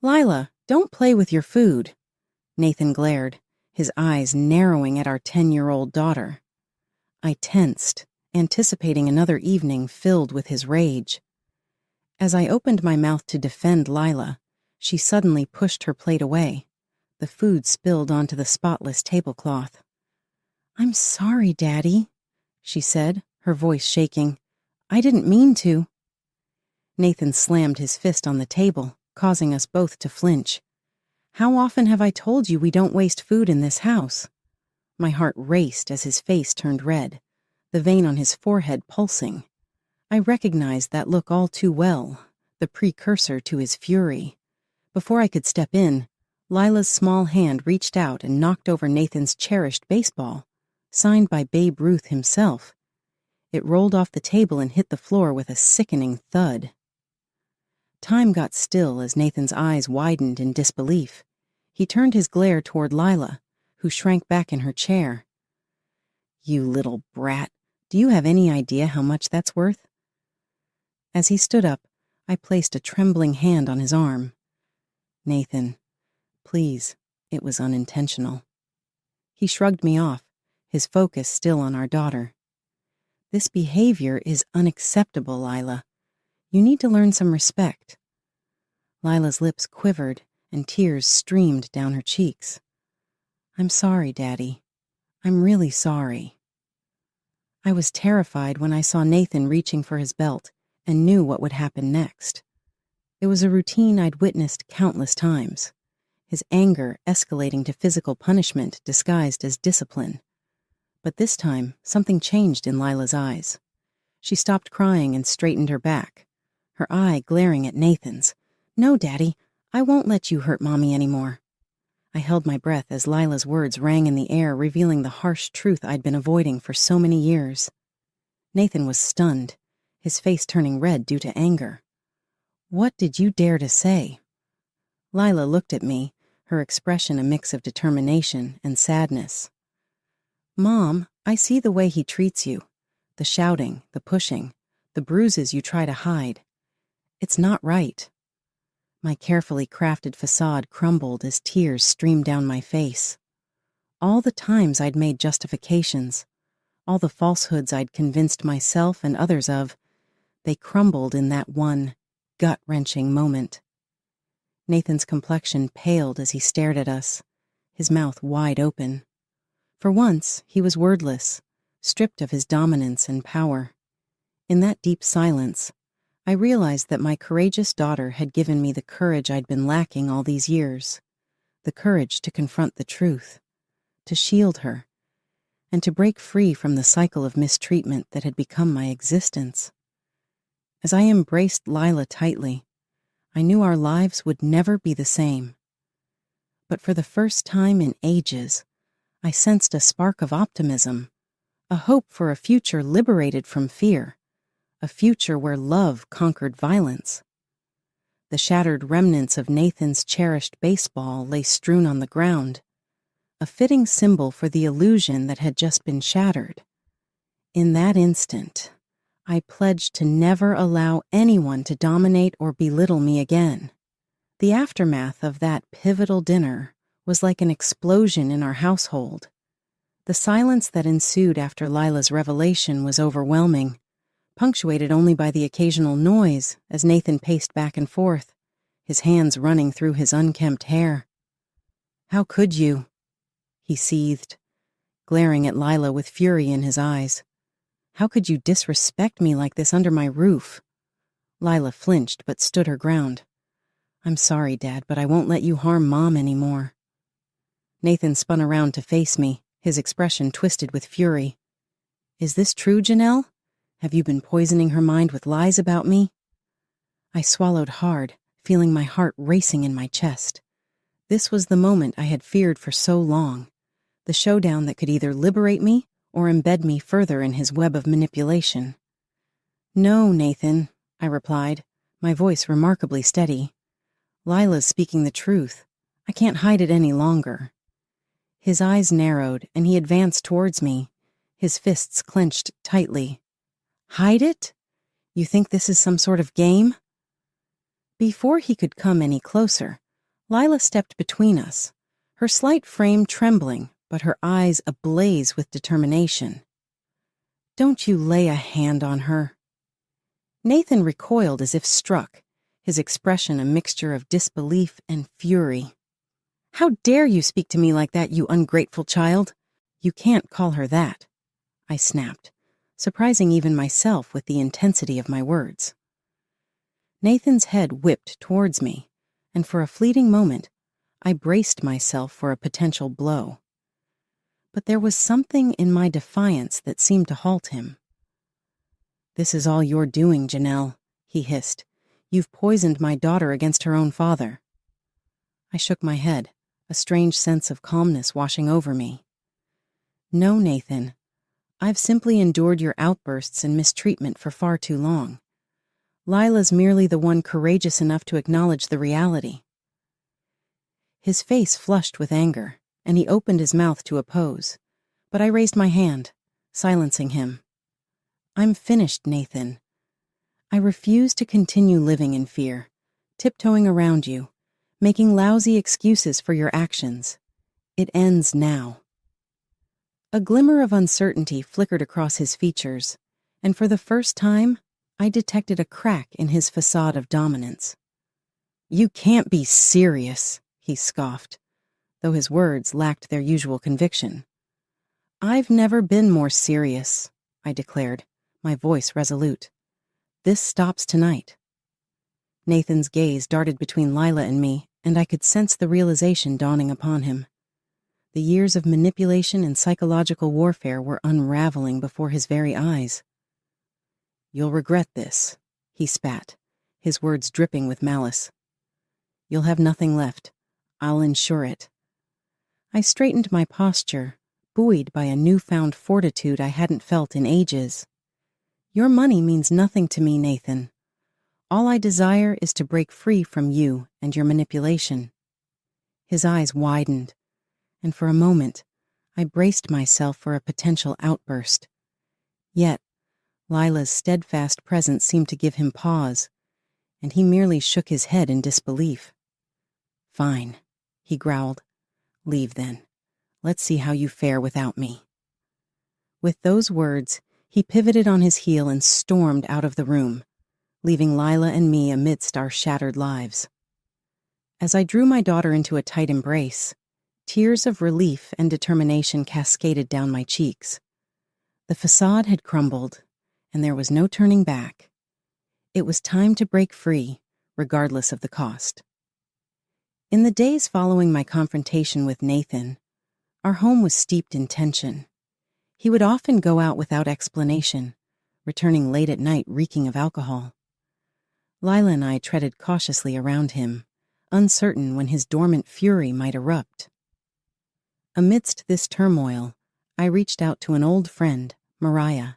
Lila, don't play with your food. Nathan glared, his eyes narrowing at our 10-year-old daughter. I tensed, anticipating another evening filled with his rage. As I opened my mouth to defend Lila, she suddenly pushed her plate away. The food spilled onto the spotless tablecloth. "I'm sorry, Daddy," she said, her voice shaking. "I didn't mean to." Nathan slammed his fist on the table, causing us both to flinch. "How often have I told you we don't waste food in this house?" My heart raced as his face turned red, the vein on his forehead pulsing. I recognized that look all too well, the precursor to his fury. Before I could step in, Lila's small hand reached out and knocked over Nathan's cherished baseball, signed by Babe Ruth himself. It rolled off the table and hit the floor with a sickening thud. Time got still as Nathan's eyes widened in disbelief. He turned his glare toward Lila, who shrank back in her chair. "You little brat, do you have any idea how much that's worth?" As he stood up, I placed a trembling hand on his arm. "Nathan, please, it was unintentional." He shrugged me off, his focus still on our daughter. "This behavior is unacceptable, Lila. You need to learn some respect." Lila's lips quivered and tears streamed down her cheeks. "I'm sorry, Daddy. I'm really sorry." I was terrified when I saw Nathan reaching for his belt and knew what would happen next. It was a routine I'd witnessed countless times, his anger escalating to physical punishment disguised as discipline. But this time, something changed in Lila's eyes. She stopped crying and straightened her back, her eye glaring at Nathan's. "No, Daddy, I won't let you hurt Mommy anymore." I held my breath as Lila's words rang in the air, revealing the harsh truth I'd been avoiding for so many years. Nathan was stunned, his face turning red due to anger. "What did you dare to say?" Lila looked at me, her expression a mix of determination and sadness. "Mom, I see the way he treats you. The shouting, the pushing, the bruises you try to hide. It's not right." My carefully crafted facade crumbled as tears streamed down my face. All the times I'd made justifications, all the falsehoods I'd convinced myself and others of, they crumbled in that one gut-wrenching moment. Nathan's complexion paled as he stared at us, his mouth wide open. For once, he was wordless, stripped of his dominance and power. In that deep silence, I realized that my courageous daughter had given me the courage I'd been lacking all these years, the courage to confront the truth, to shield her, and to break free from the cycle of mistreatment that had become my existence. As I embraced Lila tightly, I knew our lives would never be the same. But for the first time in ages, I sensed a spark of optimism, a hope for a future liberated from fear, a future where love conquered violence. The shattered remnants of Nathan's cherished baseball lay strewn on the ground, a fitting symbol for the illusion that had just been shattered. In that instant, I pledged to never allow anyone to dominate or belittle me again. The aftermath of that pivotal dinner was like an explosion in our household. The silence that ensued after Lila's revelation was overwhelming, punctuated only by the occasional noise as Nathan paced back and forth, his hands running through his unkempt hair. "How could you?" he seethed, glaring at Lila with fury in his eyes. "How could you disrespect me like this under my roof?" Lila flinched but stood her ground. "I'm sorry, Dad, but I won't let you harm Mom anymore." Nathan spun around to face me, his expression twisted with fury. "Is this true, Janelle? Have you been poisoning her mind with lies about me?" I swallowed hard, feeling my heart racing in my chest. This was the moment I had feared for so long, the showdown that could either liberate me or embed me further in his web of manipulation. "No, Nathan," I replied, my voice remarkably steady. "Lila's speaking the truth. I can't hide it any longer." His eyes narrowed, and he advanced towards me, his fists clenched tightly. "Hide it? You think this is some sort of game?" Before he could come any closer, Lila stepped between us, her slight frame trembling, but her eyes ablaze with determination. "Don't you lay a hand on her." Nathan recoiled as if struck, his expression a mixture of disbelief and fury. "How dare you speak to me like that, you ungrateful child? You can't call her that," I snapped, surprising even myself with the intensity of my words. Nathan's head whipped towards me, and for a fleeting moment, I braced myself for a potential blow. But there was something in my defiance that seemed to halt him. "This is all your doing, Janelle," he hissed. "You've poisoned my daughter against her own father." I shook my head, a strange sense of calmness washing over me. "No, Nathan. I've simply endured your outbursts and mistreatment for far too long. Lila's merely the one courageous enough to acknowledge the reality." His face flushed with anger, and he opened his mouth to oppose, but I raised my hand, silencing him. "I'm finished, Nathan. I refuse to continue living in fear, tiptoeing around you, making lousy excuses for your actions. It ends now." A glimmer of uncertainty flickered across his features, and for the first time, I detected a crack in his facade of dominance. "You can't be serious," he scoffed, though his words lacked their usual conviction. "I've never been more serious," I declared, my voice resolute. "This stops tonight." Nathan's gaze darted between Lila and me, and I could sense the realization dawning upon him. The years of manipulation and psychological warfare were unraveling before his very eyes. "You'll regret this," he spat, his words dripping with malice. "You'll have nothing left. I'll ensure it." I straightened my posture, buoyed by a newfound fortitude I hadn't felt in ages. "Your money means nothing to me, Nathan. All I desire is to break free from you and your manipulation." His eyes widened, and for a moment, I braced myself for a potential outburst. Yet, Lila's steadfast presence seemed to give him pause, and he merely shook his head in disbelief. "Fine," he growled. "Leave then. Let's see how you fare without me." With those words, he pivoted on his heel and stormed out of the room, leaving Lila and me amidst our shattered lives. As I drew my daughter into a tight embrace, tears of relief and determination cascaded down my cheeks. The facade had crumbled, and there was no turning back. It was time to break free, regardless of the cost. In the days following my confrontation with Nathan, our home was steeped in tension. He would often go out without explanation, returning late at night reeking of alcohol. Lila and I treaded cautiously around him, uncertain when his dormant fury might erupt. Amidst this turmoil, I reached out to an old friend, Mariah.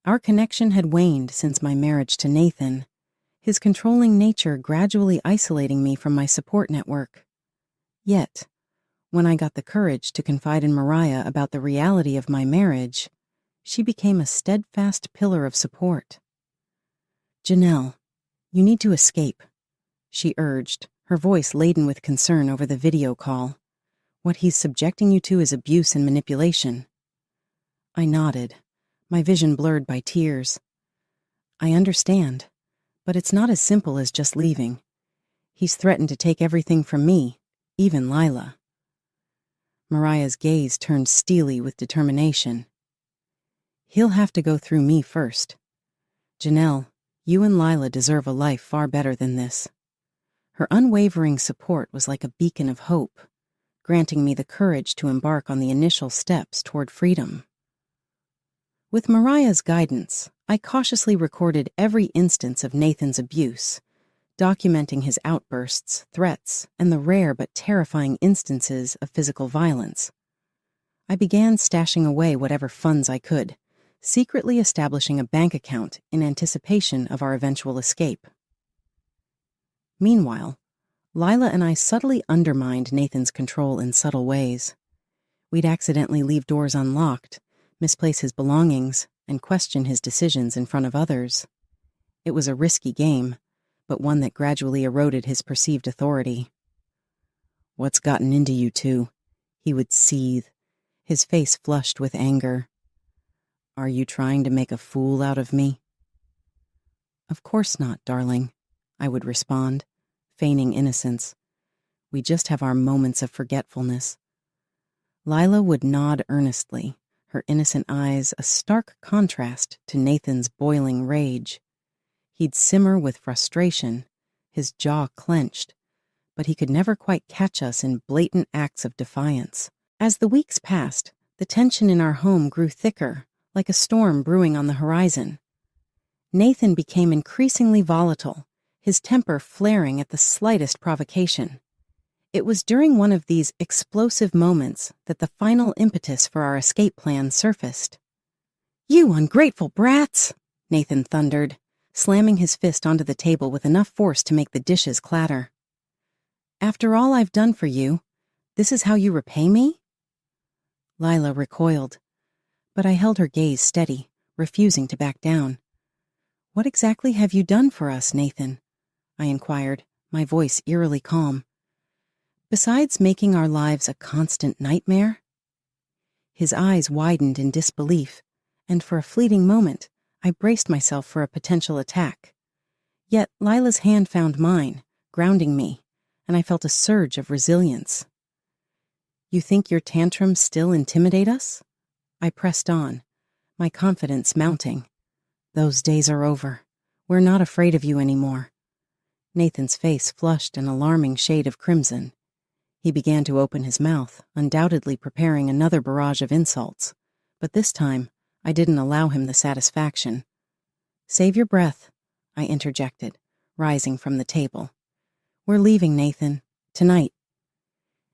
Our connection had waned since my marriage to Nathan, his controlling nature gradually isolating me from my support network. Yet, when I got the courage to confide in Mariah about the reality of my marriage, she became a steadfast pillar of support. "Janelle, you need to escape," she urged, her voice laden with concern over the video call. "What he's subjecting you to is abuse and manipulation." I nodded, my vision blurred by tears. "I understand, but it's not as simple as just leaving. He's threatened to take everything from me, even Lila." Mariah's gaze turned steely with determination. "He'll have to go through me first. Janelle, you and Lila deserve a life far better than this." Her unwavering support was like a beacon of hope, granting me the courage to embark on the initial steps toward freedom. With Mariah's guidance, I cautiously recorded every instance of Nathan's abuse, documenting his outbursts, threats, and the rare but terrifying instances of physical violence. I began stashing away whatever funds I could, secretly establishing a bank account in anticipation of our eventual escape. Meanwhile, Lila and I subtly undermined Nathan's control in subtle ways. We'd accidentally leave doors unlocked, misplace his belongings, and question his decisions in front of others. It was a risky game, but one that gradually eroded his perceived authority. "What's gotten into you two?" He would seethe, his face flushed with anger. "Are you trying to make a fool out of me?" "Of course not, darling," I would respond, feigning innocence. "We just have our moments of forgetfulness." Lila would nod earnestly, her innocent eyes a stark contrast to Nathan's boiling rage. He'd simmer with frustration, his jaw clenched, but he could never quite catch us in blatant acts of defiance. As the weeks passed, the tension in our home grew thicker, like a storm brewing on the horizon. Nathan became increasingly volatile, his temper flaring at the slightest provocation. It was during one of these explosive moments that the final impetus for our escape plan surfaced. "You ungrateful brats!" Nathan thundered, slamming his fist onto the table with enough force to make the dishes clatter. "After all I've done for you, this is how you repay me?" Lila recoiled, but I held her gaze steady, refusing to back down. "What exactly have you done for us, Nathan?" I inquired, my voice eerily calm. "Besides making our lives a constant nightmare?" His eyes widened in disbelief, and for a fleeting moment, I braced myself for a potential attack. Yet Lila's hand found mine, grounding me, and I felt a surge of resilience. "You think your tantrums still intimidate us?" I pressed on, my confidence mounting. "Those days are over. We're not afraid of you anymore." Nathan's face flushed an alarming shade of crimson. He began to open his mouth, undoubtedly preparing another barrage of insults, but this time I didn't allow him the satisfaction. "Save your breath," I interjected, rising from the table. "We're leaving, Nathan. Tonight."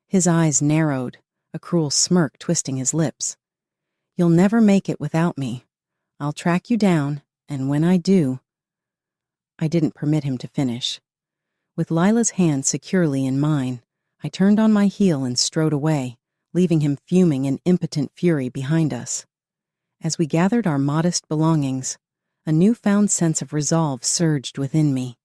His eyes narrowed, a cruel smirk twisting his lips. "You'll never make it without me. I'll track you down, and when I do—" I didn't permit him to finish. With Lila's hand securely in mine, I turned on my heel and strode away, leaving him fuming in impotent fury behind us. As we gathered our modest belongings, a newfound sense of resolve surged within me.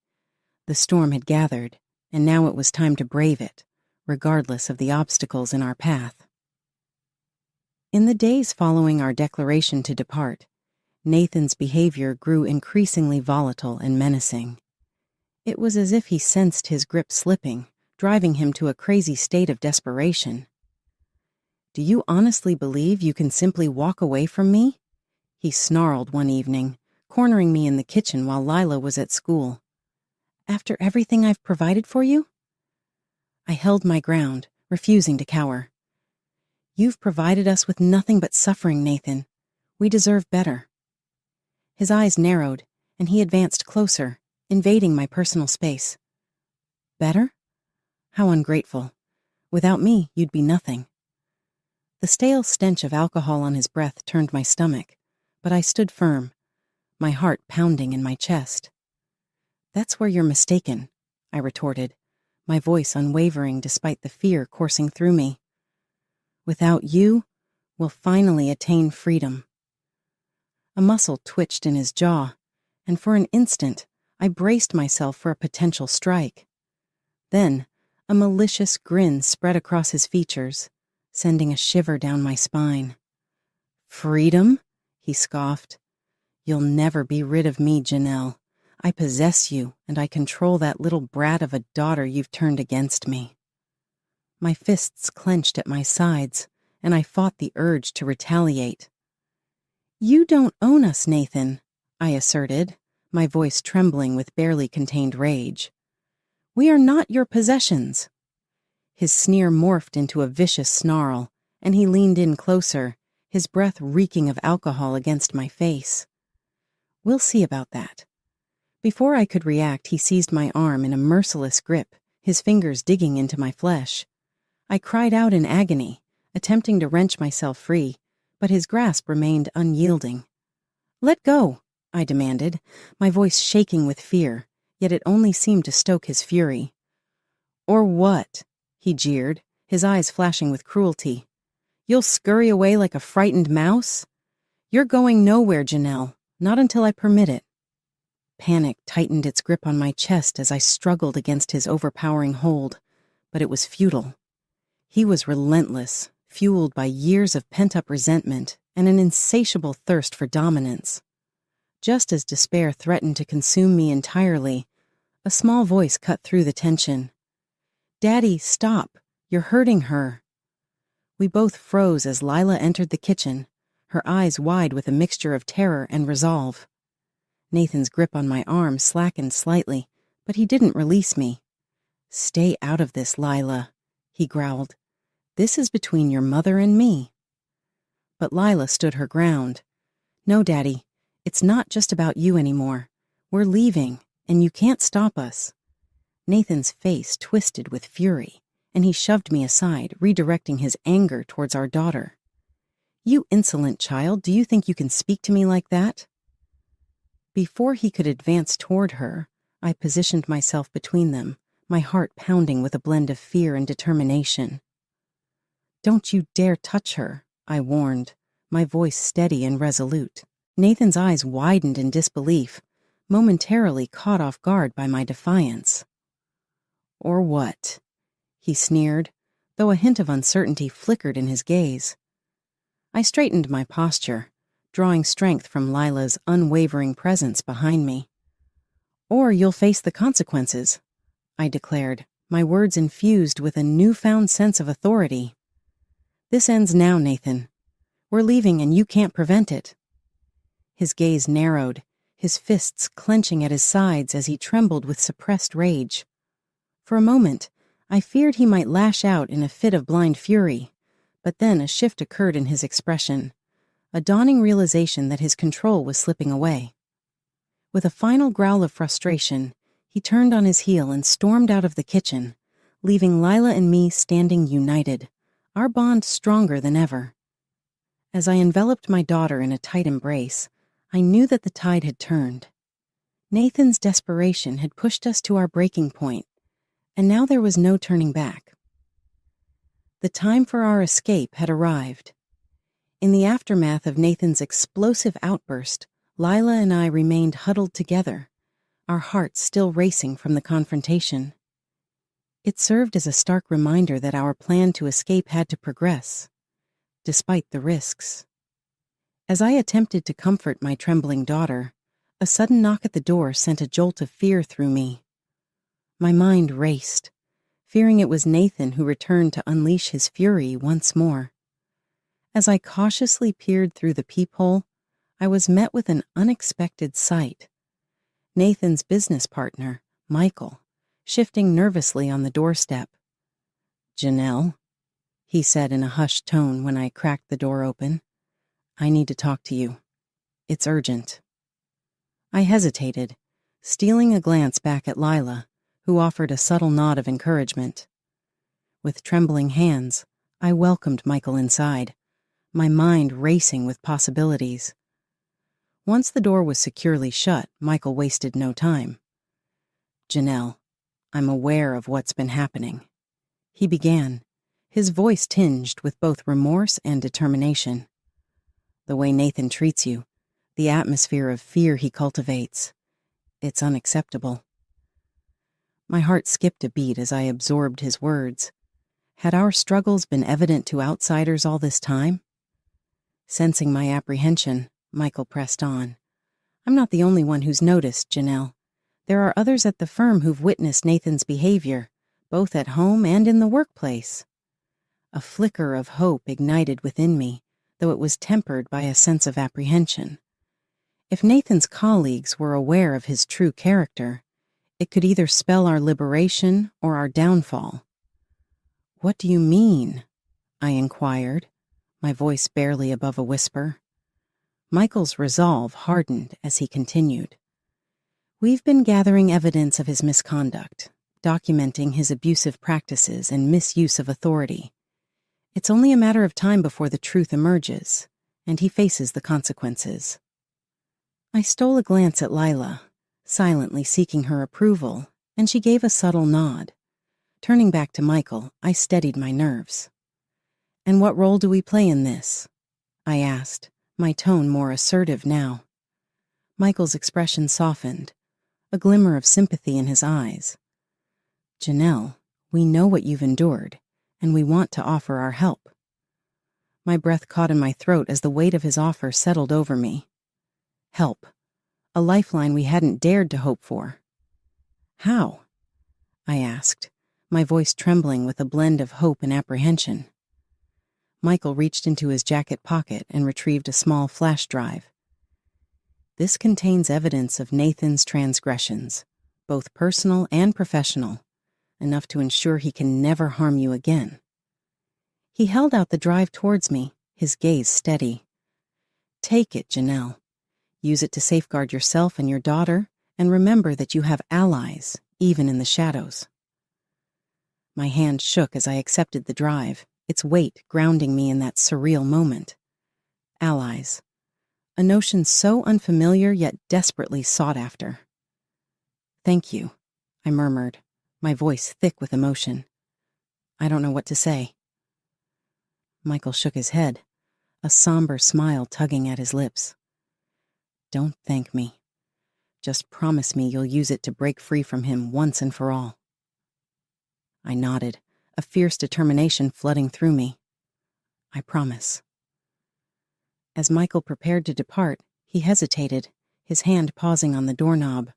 The storm had gathered, and now it was time to brave it, regardless of the obstacles in our path. In the days following our declaration to depart, Nathan's behavior grew increasingly volatile and menacing. It was as if he sensed his grip slipping, driving him to a crazy state of desperation. "Do you honestly believe you can simply walk away from me?" he snarled one evening, cornering me in the kitchen while Lila was at school. "After everything I've provided for you?" I held my ground, refusing to cower. "You've provided us with nothing but suffering, Nathan. We deserve better." His eyes narrowed, and he advanced closer, invading my personal space. "Better? How ungrateful. Without me, you'd be nothing." The stale stench of alcohol on his breath turned my stomach, but I stood firm, my heart pounding in my chest. "That's where you're mistaken," I retorted, my voice unwavering despite the fear coursing through me. "Without you, we'll finally attain freedom." A muscle twitched in his jaw, and for an instant, I braced myself for a potential strike. Then, a malicious grin spread across his features, sending a shiver down my spine. "Freedom?" he scoffed. "You'll never be rid of me, Janelle. I possess you, and I control that little brat of a daughter you've turned against me." My fists clenched at my sides, and I fought the urge to retaliate. "You don't own us, Nathan," I asserted, my voice trembling with barely contained rage. "We are not your possessions." His sneer morphed into a vicious snarl, and he leaned in closer, his breath reeking of alcohol against my face. "We'll see about that." Before I could react, he seized my arm in a merciless grip, his fingers digging into my flesh. I cried out in agony, attempting to wrench myself free, but his grasp remained unyielding. "Let go," I demanded, my voice shaking with fear, yet it only seemed to stoke his fury. "Or what?" he jeered, his eyes flashing with cruelty. "You'll scurry away like a frightened mouse? You're going nowhere, Janelle, not until I permit it." Panic tightened its grip on my chest as I struggled against his overpowering hold, but it was futile. He was relentless, fueled by years of pent-up resentment and an insatiable thirst for dominance. Just as despair threatened to consume me entirely, a small voice cut through the tension. "Daddy, stop! You're hurting her." We both froze as Lila entered the kitchen, her eyes wide with a mixture of terror and resolve. Nathan's grip on my arm slackened slightly, but he didn't release me. "Stay out of this, Lila," he growled. "This is between your mother and me." But Lila stood her ground. "No, Daddy, it's not just about you anymore. We're leaving, and you can't stop us." Nathan's face twisted with fury, and he shoved me aside, redirecting his anger towards our daughter. "You insolent child, do you think you can speak to me like that?" Before he could advance toward her, I positioned myself between them, my heart pounding with a blend of fear and determination. "Don't you dare touch her," I warned, my voice steady and resolute. Nathan's eyes widened in disbelief, momentarily caught off guard by my defiance. "Or what?" he sneered, though a hint of uncertainty flickered in his gaze. I straightened my posture, drawing strength from Lila's unwavering presence behind me. "Or you'll face the consequences," I declared, my words infused with a newfound sense of authority. "This ends now, Nathan. We're leaving and you can't prevent it." His gaze narrowed, his fists clenching at his sides as he trembled with suppressed rage. For a moment, I feared he might lash out in a fit of blind fury, but then a shift occurred in his expression, a dawning realization that his control was slipping away. With a final growl of frustration, he turned on his heel and stormed out of the kitchen, leaving Lila and me standing united, our bond stronger than ever. As I enveloped my daughter in a tight embrace, I knew that the tide had turned. Nathan's desperation had pushed us to our breaking point, and now there was no turning back. The time for our escape had arrived. In the aftermath of Nathan's explosive outburst, Lila and I remained huddled together, our hearts still racing from the confrontation. It served as a stark reminder that our plan to escape had to progress, despite the risks. As I attempted to comfort my trembling daughter, a sudden knock at the door sent a jolt of fear through me. My mind raced, fearing it was Nathan who returned to unleash his fury once more. As I cautiously peered through the peephole, I was met with an unexpected sight. Nathan's business partner, Michael, shifting nervously on the doorstep. "Janelle," he said in a hushed tone when I cracked the door open, "I need to talk to you. It's urgent." I hesitated, stealing a glance back at Lila, who offered a subtle nod of encouragement. With trembling hands, I welcomed Michael inside, my mind racing with possibilities. Once the door was securely shut, Michael wasted no time. "Janelle, I'm aware of what's been happening," he began, his voice tinged with both remorse and determination. "The way Nathan treats you, the atmosphere of fear he cultivates, it's unacceptable." My heart skipped a beat as I absorbed his words. Had our struggles been evident to outsiders all this time? Sensing my apprehension, Michael pressed on. "I'm not the only one who's noticed, Janelle. There are others at the firm who've witnessed Nathan's behavior, both at home and in the workplace." A flicker of hope ignited within me, though it was tempered by a sense of apprehension. If Nathan's colleagues were aware of his true character, it could either spell our liberation or our downfall. "What do you mean?" I inquired, my voice barely above a whisper. Michael's resolve hardened as he continued. "We've been gathering evidence of his misconduct, documenting his abusive practices and misuse of authority. It's only a matter of time before the truth emerges, and he faces the consequences." I stole a glance at Lila, silently seeking her approval, and she gave a subtle nod. Turning back to Michael, I steadied my nerves. "And what role do we play in this?" I asked, my tone more assertive now. Michael's expression softened, a glimmer of sympathy in his eyes. "Janelle, we know what you've endured, and we want to offer our help. My breath caught in my throat as the weight of his offer settled over me. Help. A lifeline we hadn't dared to hope for. How? I asked, my voice trembling with a blend of hope and apprehension. Michael reached into his jacket pocket and retrieved a small flash drive. This contains evidence of Nathan's transgressions, both personal and professional, enough to ensure he can never harm you again. He held out the drive towards me, his gaze steady. Take it, Janelle. Use it to safeguard yourself and your daughter, and remember that you have allies, even in the shadows. My hand shook as I accepted the drive, its weight grounding me in that surreal moment. Allies. A notion so unfamiliar yet desperately sought after. Thank you, I murmured, my voice thick with emotion. I don't know what to say. Michael shook his head, a somber smile tugging at his lips. Don't thank me. Just promise me you'll use it to break free from him once and for all. I nodded, a fierce determination flooding through me. I promise. As Michael prepared to depart, he hesitated, his hand pausing on the doorknob.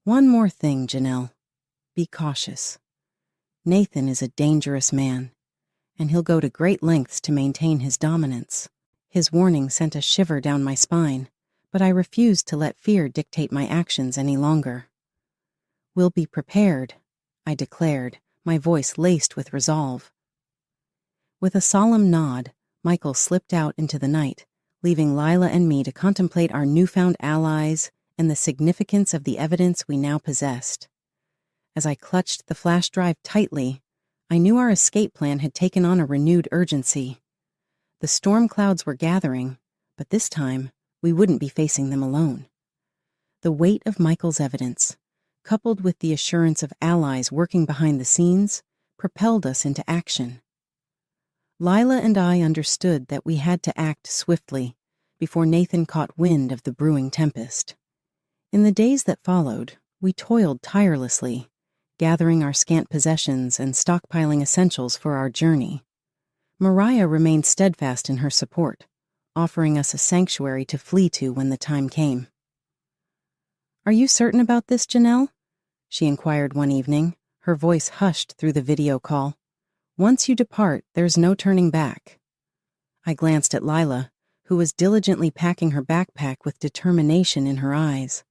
One more thing, Janelle. Be cautious. Nathan is a dangerous man, and he'll go to great lengths to maintain his dominance. His warning sent a shiver down my spine, but I refused to let fear dictate my actions any longer. We'll be prepared, I declared, my voice laced with resolve. With a solemn nod, Michael slipped out into the night, leaving Lila and me to contemplate our newfound allies and the significance of the evidence we now possessed. As I clutched the flash drive tightly, I knew our escape plan had taken on a renewed urgency. The storm clouds were gathering, but this time we wouldn't be facing them alone. The weight of Michael's evidence, coupled with the assurance of allies working behind the scenes, propelled us into action. Lila and I understood that we had to act swiftly before Nathan caught wind of the brewing tempest. In the days that followed, we toiled tirelessly, gathering our scant possessions and stockpiling essentials for our journey. Mariah remained steadfast in her support, offering us a sanctuary to flee to when the time came. Are you certain about this, Janelle? She inquired one evening, her voice hushed through the video call. Once you depart, there's no turning back. I glanced at Lila, who was diligently packing her backpack with determination in her eyes.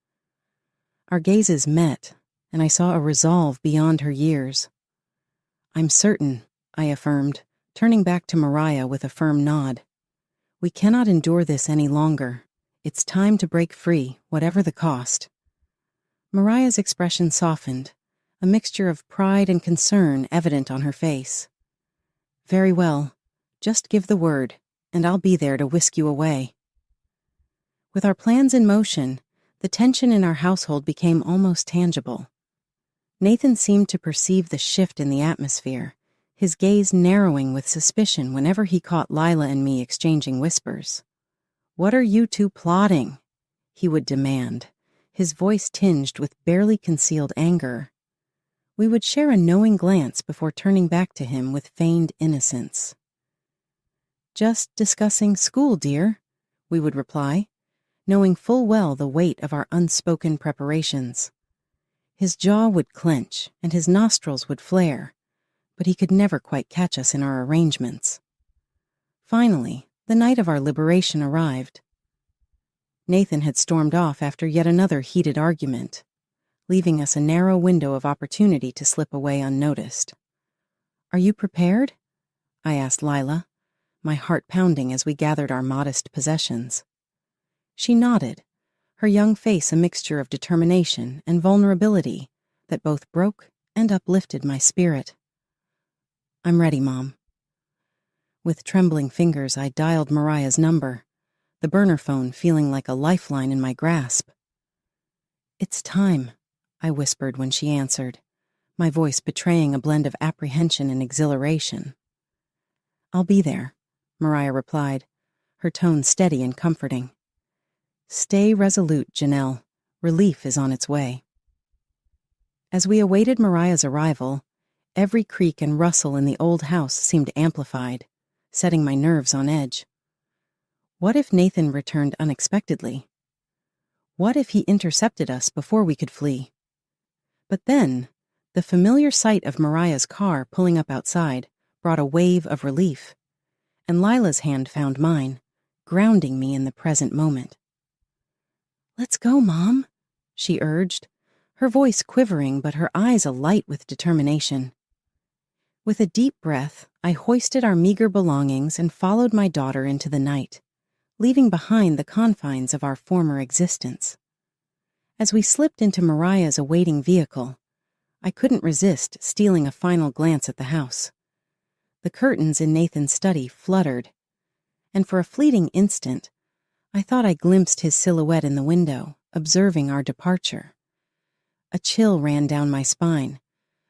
Our gazes met, and I saw a resolve beyond her years. I'm certain, I affirmed, turning back to Mariah with a firm nod. We cannot endure this any longer. It's time to break free, whatever the cost. Mariah's expression softened, a mixture of pride and concern evident on her face. Very well. Just give the word, and I'll be there to whisk you away. With our plans in motion, the tension in our household became almost tangible. Nathan seemed to perceive the shift in the atmosphere, his gaze narrowing with suspicion whenever he caught Lila and me exchanging whispers. What are you two plotting? He would demand, his voice tinged with barely concealed anger. We would share a knowing glance before turning back to him with feigned innocence. Just discussing school, dear, we would reply, knowing full well the weight of our unspoken preparations. His jaw would clench and his nostrils would flare, but he could never quite catch us in our arrangements. Finally, the night of our liberation arrived. Nathan had stormed off after yet another heated argument, leaving us a narrow window of opportunity to slip away unnoticed. Are you prepared? I asked Lila, my heart pounding as we gathered our modest possessions. She nodded, her young face a mixture of determination and vulnerability that both broke and uplifted my spirit. I'm ready, Mom. With trembling fingers, I dialed Mariah's number, the burner phone feeling like a lifeline in my grasp. It's time, I whispered when she answered, my voice betraying a blend of apprehension and exhilaration. I'll be there, Mariah replied, her tone steady and comforting. Stay resolute, Janelle. Relief is on its way. As we awaited Mariah's arrival, Every creak and rustle in the old house seemed amplified, setting my nerves on edge. What if Nathan returned unexpectedly? What if he intercepted us before we could flee? But then, the familiar sight of Mariah's car pulling up outside brought a wave of relief, and Lila's hand found mine, grounding me in the present moment. "Let's go, Mom," she urged, her voice quivering but her eyes alight with determination. With a deep breath, I hoisted our meager belongings and followed my daughter into the night, leaving behind the confines of our former existence. As we slipped into Mariah's awaiting vehicle, I couldn't resist stealing a final glance at the house. The curtains in Nathan's study fluttered, and for a fleeting instant, I thought I glimpsed his silhouette in the window, observing our departure. A chill ran down my spine,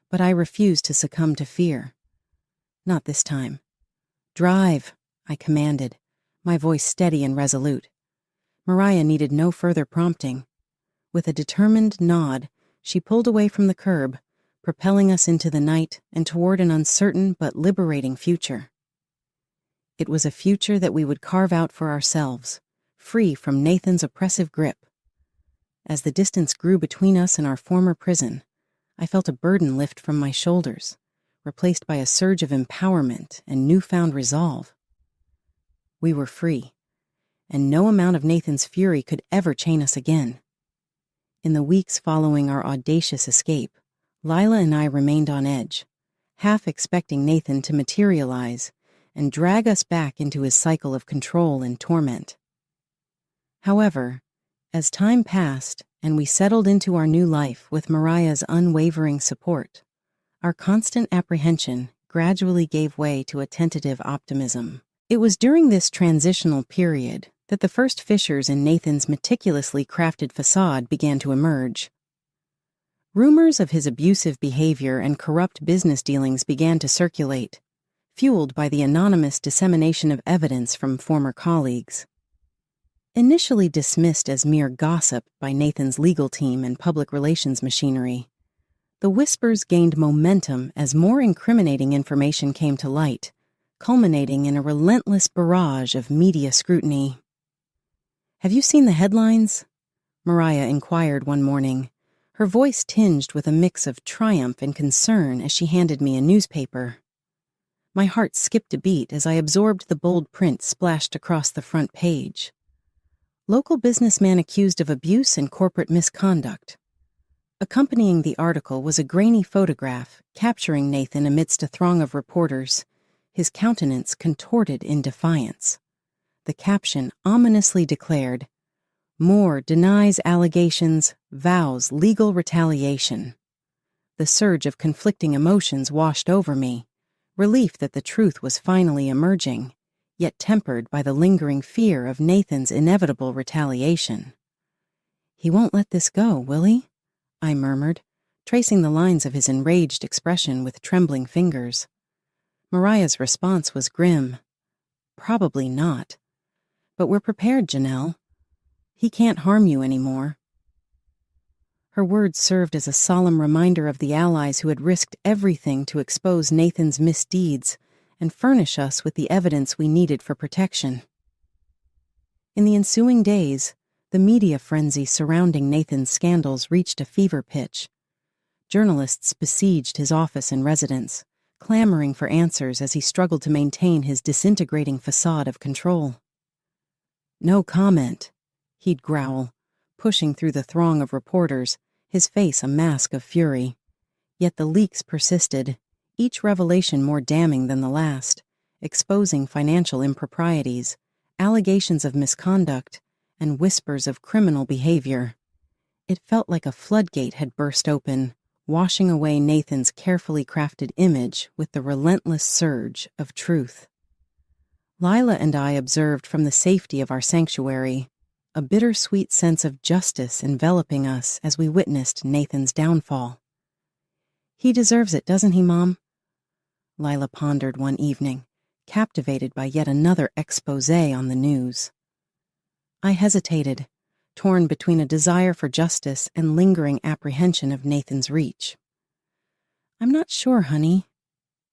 but I refused to succumb to fear. Not this time. "Drive," I commanded, my voice steady and resolute. Mariah needed no further prompting. With a determined nod, she pulled away from the curb, propelling us into the night and toward an uncertain but liberating future. It was a future that we would carve out for ourselves, free from Nathan's oppressive grip. As the distance grew between us and our former prison, I felt a burden lift from my shoulders, replaced by a surge of empowerment and newfound resolve. We were free, and no amount of Nathan's fury could ever chain us again. In the weeks following our audacious escape, Lila and I remained on edge, half expecting Nathan to materialize and drag us back into his cycle of control and torment. However, as time passed and we settled into our new life with Mariah's unwavering support, our constant apprehension gradually gave way to a tentative optimism. It was during this transitional period that the first fissures in Nathan's meticulously crafted facade began to emerge. Rumors of his abusive behavior and corrupt business dealings began to circulate, fueled by the anonymous dissemination of evidence from former colleagues. Initially dismissed as mere gossip by Nathan's legal team and public relations machinery, the whispers gained momentum as more incriminating information came to light, culminating in a relentless barrage of media scrutiny. "Have you seen the headlines?" Mariah inquired one morning, her voice tinged with a mix of triumph and concern as she handed me a newspaper. My heart skipped a beat as I absorbed the bold print splashed across the front page. Local businessman accused of abuse and corporate misconduct. Accompanying the article was a grainy photograph capturing Nathan amidst a throng of reporters, his countenance contorted in defiance. The caption ominously declared, "Moore denies allegations, vows legal retaliation." The surge of conflicting emotions washed over me, relief that the truth was finally emerging, yet tempered by the lingering fear of Nathan's inevitable retaliation. "He won't let this go, will he?" I murmured, tracing the lines of his enraged expression with trembling fingers. Mariah's response was grim. "Probably not. But we're prepared, Janelle. He can't harm you anymore." Her words served as a solemn reminder of the allies who had risked everything to expose Nathan's misdeeds and furnish us with the evidence we needed for protection. In the ensuing days, the media frenzy surrounding Nathan's scandals reached a fever pitch. Journalists besieged his office and residence, clamoring for answers as he struggled to maintain his disintegrating facade of control. "No comment," he'd growl, pushing through the throng of reporters, his face a mask of fury. Yet the leaks persisted, each revelation more damning than the last, exposing financial improprieties, allegations of misconduct, and whispers of criminal behavior. It felt like a floodgate had burst open, washing away Nathan's carefully crafted image with the relentless surge of truth. Lila and I observed from the safety of our sanctuary, a bittersweet sense of justice enveloping us as we witnessed Nathan's downfall. "He deserves it, doesn't he, Mom?" Lila pondered one evening, captivated by yet another exposé on the news. I hesitated, torn between a desire for justice and lingering apprehension of Nathan's reach. I'm not sure, honey,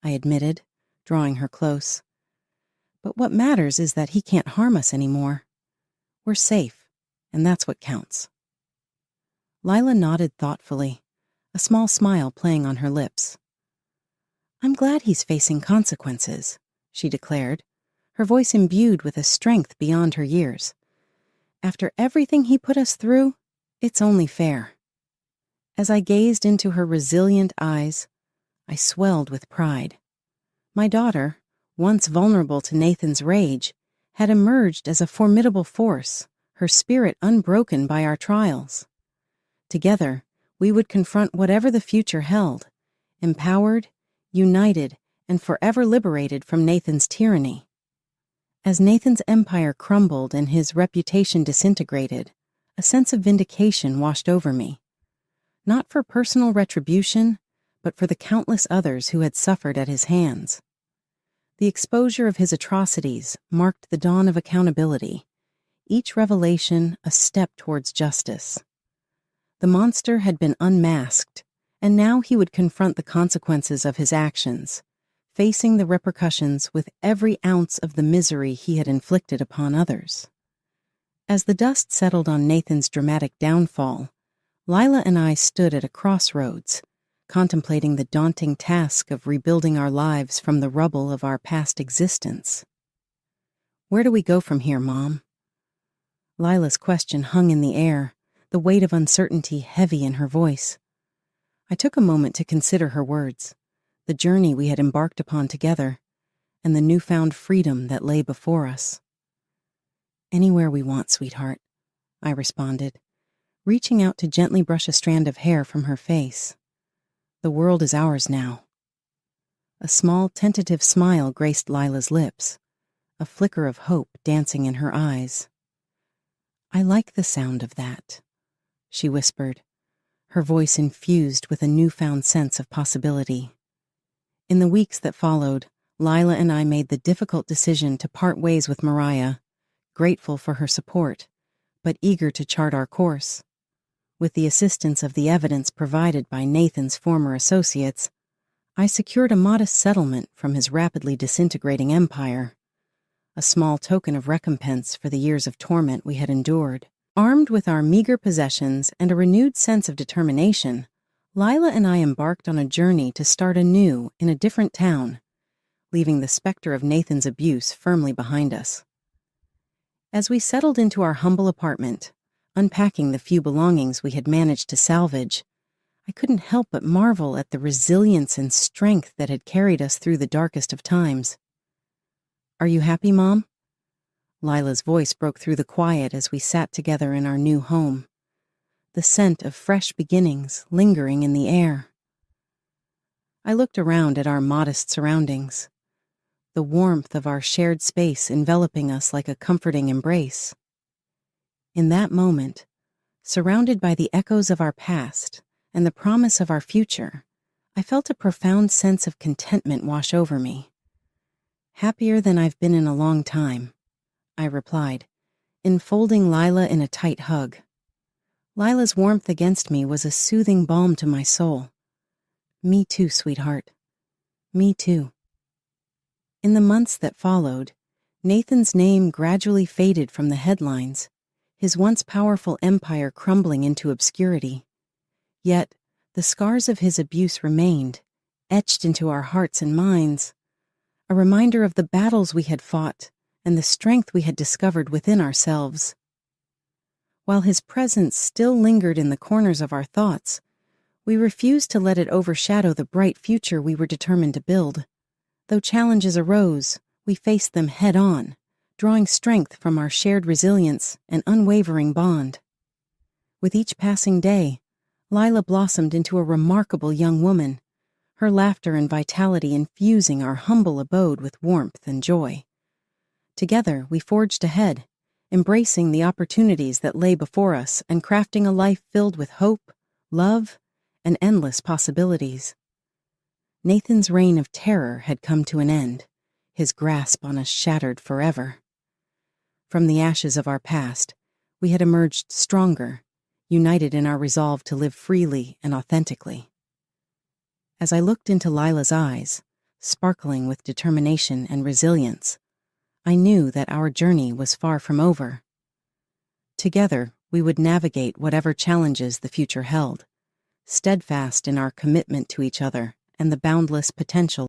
I admitted, drawing her close. But what matters is that he can't harm us anymore. We're safe, and that's what counts. Lila nodded thoughtfully, a small smile playing on her lips. I'm glad he's facing consequences, she declared, her voice imbued with a strength beyond her years. After everything he put us through, it's only fair. As I gazed into her resilient eyes, I swelled with pride. My daughter, once vulnerable to Nathan's rage, had emerged as a formidable force, her spirit unbroken by our trials. Together, we would confront whatever the future held, empowered, united, and forever liberated from Nathan's tyranny. As Nathan's empire crumbled and his reputation disintegrated, a sense of vindication washed over me. Not for personal retribution, but for the countless others who had suffered at his hands. The exposure of his atrocities marked the dawn of accountability, each revelation a step towards justice. The monster had been unmasked, and now he would confront the consequences of his actions, facing the repercussions with every ounce of the misery he had inflicted upon others. As the dust settled on Nathan's dramatic downfall, Lila and I stood at a crossroads, contemplating the daunting task of rebuilding our lives from the rubble of our past existence. Where do we go from here, Mom? Lila's question hung in the air, the weight of uncertainty heavy in her voice. I took a moment to consider her words, the journey we had embarked upon together, and the newfound freedom that lay before us. Anywhere we want, sweetheart, I responded, reaching out to gently brush a strand of hair from her face. The world is ours now. A small, tentative smile graced Lila's lips, a flicker of hope dancing in her eyes. I like the sound of that, she whispered, her voice infused with a newfound sense of possibility. In the weeks that followed, Lila and I made the difficult decision to part ways with Mariah, grateful for her support, but eager to chart our course. With the assistance of the evidence provided by Nathan's former associates, I secured a modest settlement from his rapidly disintegrating empire, a small token of recompense for the years of torment we had endured. Armed with our meager possessions and a renewed sense of determination, Lila and I embarked on a journey to start anew in a different town, leaving the specter of Nathan's abuse firmly behind us. As we settled into our humble apartment, unpacking the few belongings we had managed to salvage, I couldn't help but marvel at the resilience and strength that had carried us through the darkest of times. Are you happy, Mom? Lila's voice broke through the quiet as we sat together in our new home, the scent of fresh beginnings lingering in the air. I looked around at our modest surroundings, the warmth of our shared space enveloping us like a comforting embrace. In that moment, surrounded by the echoes of our past and the promise of our future, I felt a profound sense of contentment wash over me. Happier than I've been in a long time, I replied, enfolding Lila in a tight hug. Lila's warmth against me was a soothing balm to my soul. Me too, sweetheart. Me too. In the months that followed, Nathan's name gradually faded from the headlines, his once powerful empire crumbling into obscurity. Yet, the scars of his abuse remained, etched into our hearts and minds, a reminder of the battles we had fought and the strength we had discovered within ourselves. While his presence still lingered in the corners of our thoughts, we refused to let it overshadow the bright future we were determined to build. Though challenges arose, we faced them head-on, drawing strength from our shared resilience and unwavering bond. With each passing day, Lila blossomed into a remarkable young woman, her laughter and vitality infusing our humble abode with warmth and joy. Together, we forged ahead, embracing the opportunities that lay before us and crafting a life filled with hope, love, and endless possibilities. Nathan's reign of terror had come to an end, his grasp on us shattered forever. From the ashes of our past, we had emerged stronger, united in our resolve to live freely and authentically. As I looked into Lila's eyes, sparkling with determination and resilience, I knew that our journey was far from over. Together, we would navigate whatever challenges the future held, steadfast in our commitment to each other and the boundless potential